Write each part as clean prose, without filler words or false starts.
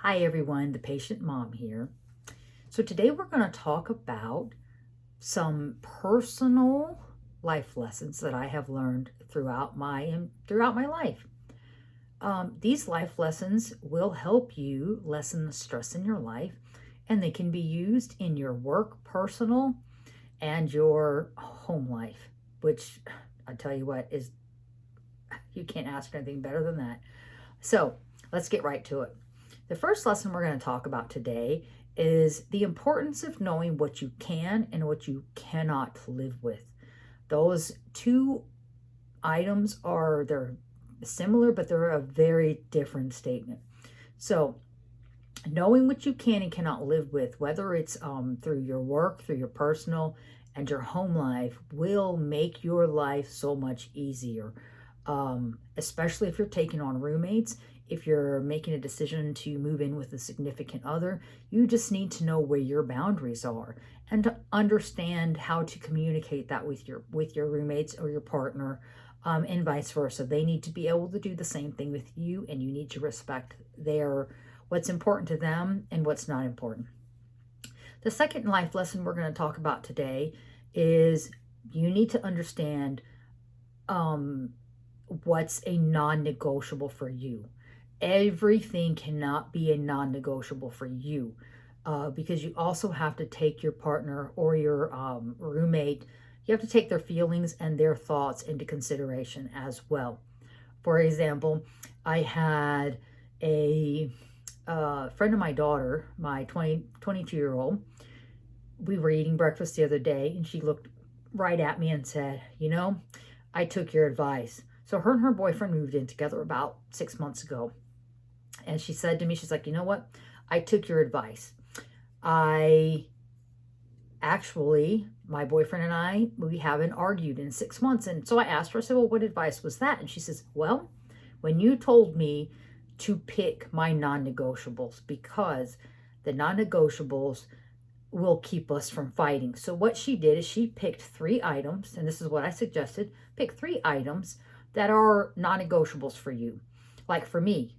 Hi everyone, the patient mom here. So today we're going to talk about some personal life lessons that I have learned throughout my life. These life lessons will help you lessen the stress in your life, and they can be used in your work, personal, and your home life, which I tell you what is you can't ask for anything better than that. So let's get right to it. The first lesson we're going to talk about today is the importance of knowing what you can and what you cannot live with. Those two items they're similar, but they're a very different statement. So knowing what you can and cannot live with, whether it's through your work, through your personal and your home life, will make your life so much easier. Especially if you're taking on roommates, if you're making a decision to move in with a significant other, you just need to know where your boundaries are and to understand how to communicate that with your roommates or your partner, and vice versa. They need to be able to do the same thing with you, and you need to respect what's important to them and what's not important. The second life lesson we're going to talk about today is you need to understand what's a non-negotiable for you. Everything cannot be a non-negotiable for you, because you also have to take your partner or your roommate, you have to take their feelings and their thoughts into consideration as well. For example, I had a friend of my daughter, my 22-year-old. We were eating breakfast the other day, and she looked right at me and said, I took your advice. So her and her boyfriend moved in together about 6 months ago. And she said to me, she's like, you know what? I took your advice. My boyfriend and we haven't argued in 6 months. And so I asked her, I said, well, what advice was that? And she says, well, when you told me to pick my non-negotiables, because the non-negotiables will keep us from fighting. So what she did is she picked 3 items, and this is what I suggested, pick 3 items that are non-negotiables for you. Like for me,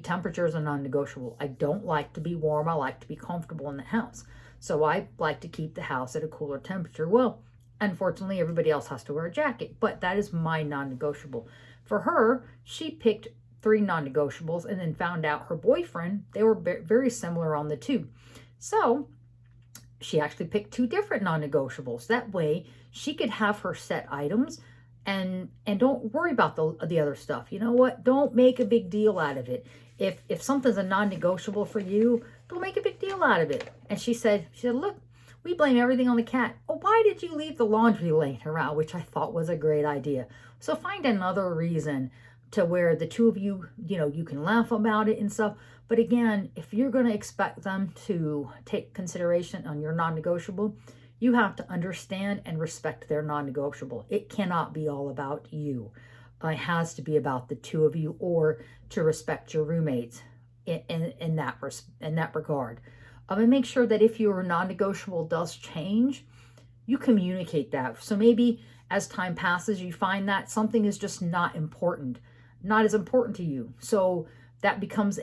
temperature is a non-negotiable. I don't like to be warm. I like to be comfortable in the house. So I like to keep the house at a cooler temperature. Well, unfortunately, everybody else has to wear a jacket, but that is my non-negotiable. For her, she picked 3 non-negotiables and then found out her boyfriend, they were very similar on the 2. So she actually picked 2 different non-negotiables. That way she could have her set items and don't worry about the other stuff. You know what? Don't make a big deal out of it. If something's a non-negotiable for you, don't make a big deal out of it. And she said, look, we blame everything on the cat. Oh, why did you leave the laundry laying around? Which I thought was a great idea. So find another reason to where the 2 of you, you can laugh about it and stuff. But again, if you're going to expect them to take consideration on your non-negotiable, you have to understand and respect their non-negotiable. It cannot be all about you. It has to be about the 2 of you, or to respect your roommates in that regard. And make sure that if your non-negotiable does change, you communicate that. So maybe as time passes, you find that something is just not as important to you. So that becomes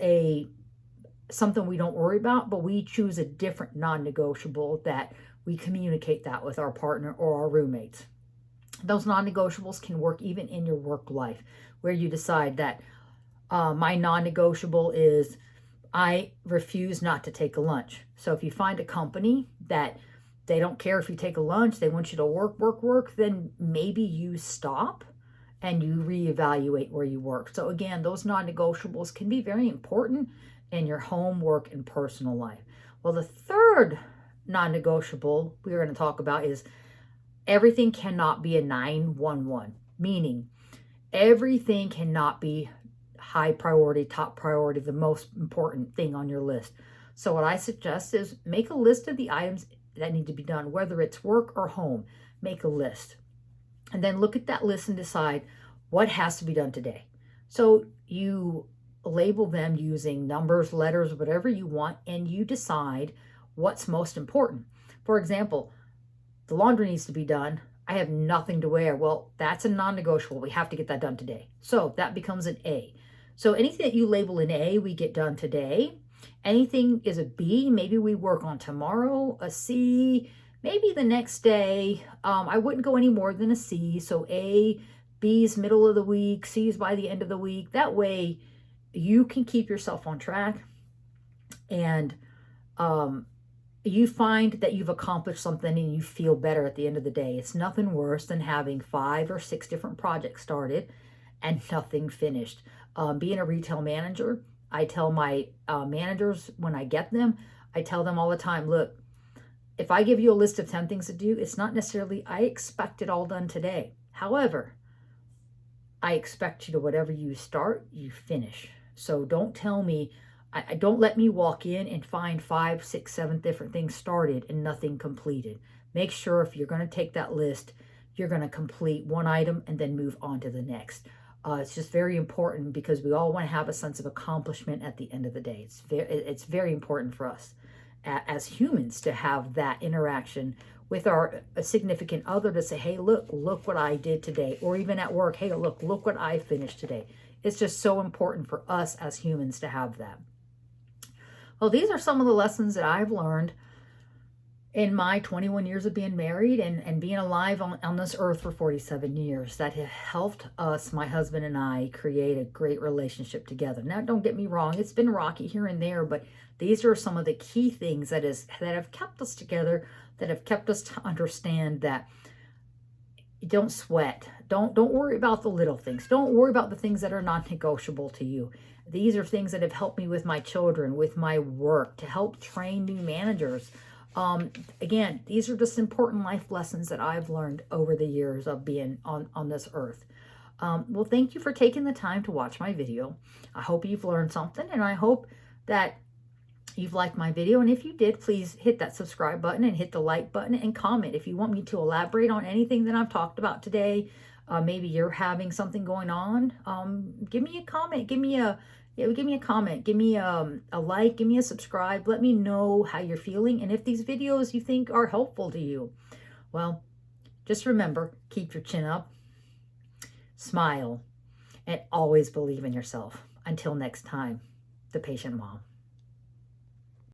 something we don't worry about, but we choose a different non-negotiable that we communicate that with our partner or our roommates. Those non-negotiables can work even in your work life, where you decide that my non-negotiable is I refuse not to take a lunch. So if you find a company that they don't care if you take a lunch, they want you to work, then maybe you stop and you reevaluate where you work. So again, those non-negotiables can be very important in your home, work, and personal life. Well, the third non-negotiable we're going to talk about is everything cannot be a 911, meaning everything cannot be high priority, top priority, the most important thing on your list. So what I suggest is make a list of the items that need to be done, whether it's work or home. Make a list. And then look at that list and decide what has to be done today. So you label them using numbers, letters, whatever you want, and you decide what's most important. For example, the laundry needs to be done. I have nothing to wear. Well, that's a non-negotiable. We have to get that done today. So that becomes an A. So anything that you label an A, we get done today. Anything is a B, maybe we work on tomorrow. A C, maybe the next day. I wouldn't go any more than a C. So A, B's middle of the week, C's by the end of the week. That way you can keep yourself on track, and you find that you've accomplished something and you feel better at the end of the day. It's nothing worse than having 5 or 6 different projects started and nothing finished. Being a retail manager, I tell my managers when I get them, I tell them all the time, look, if I give you a list of 10 things to do, it's not necessarily I expect it all done today. However, I expect you to, whatever you start, you finish. So don't tell me, I don't let me walk in and find 5, 6, 7 different things started and nothing completed. Make sure if you're going to take that list, you're going to complete one item and then move on to the next. It's just very important because we all want to have a sense of accomplishment at the end of the day. It's very important for us as humans to have that interaction with our significant other to say, hey, look what I did today. Or even at work, hey, look what I finished today. It's just so important for us as humans to have that. Well, these are some of the lessons that I've learned in my 21 years of being married and being alive on this earth for 47 years that have helped us, my husband and I, create a great relationship together. Now, don't get me wrong, it's been rocky here and there, but these are some of the key things that have kept us together, that have kept us to understand that don't sweat. Don't worry about the little things. Don't worry about the things that are non-negotiable to you. These are things that have helped me with my children, with my work, to help train new managers. Again, these are just important life lessons that I've learned over the years of being on this earth. Well, thank you for taking the time to watch my video. I hope you've learned something, and I hope that you've liked my video. And if you did, please hit that subscribe button and hit the like button and comment. If you want me to elaborate on anything that I've talked about today, maybe you're having something going on, give me a comment. Give me a comment. Give me a like. Give me a subscribe. Let me know how you're feeling. And if these videos you think are helpful to you, well, just remember, keep your chin up, smile, and always believe in yourself. Until next time, the Patient Mom.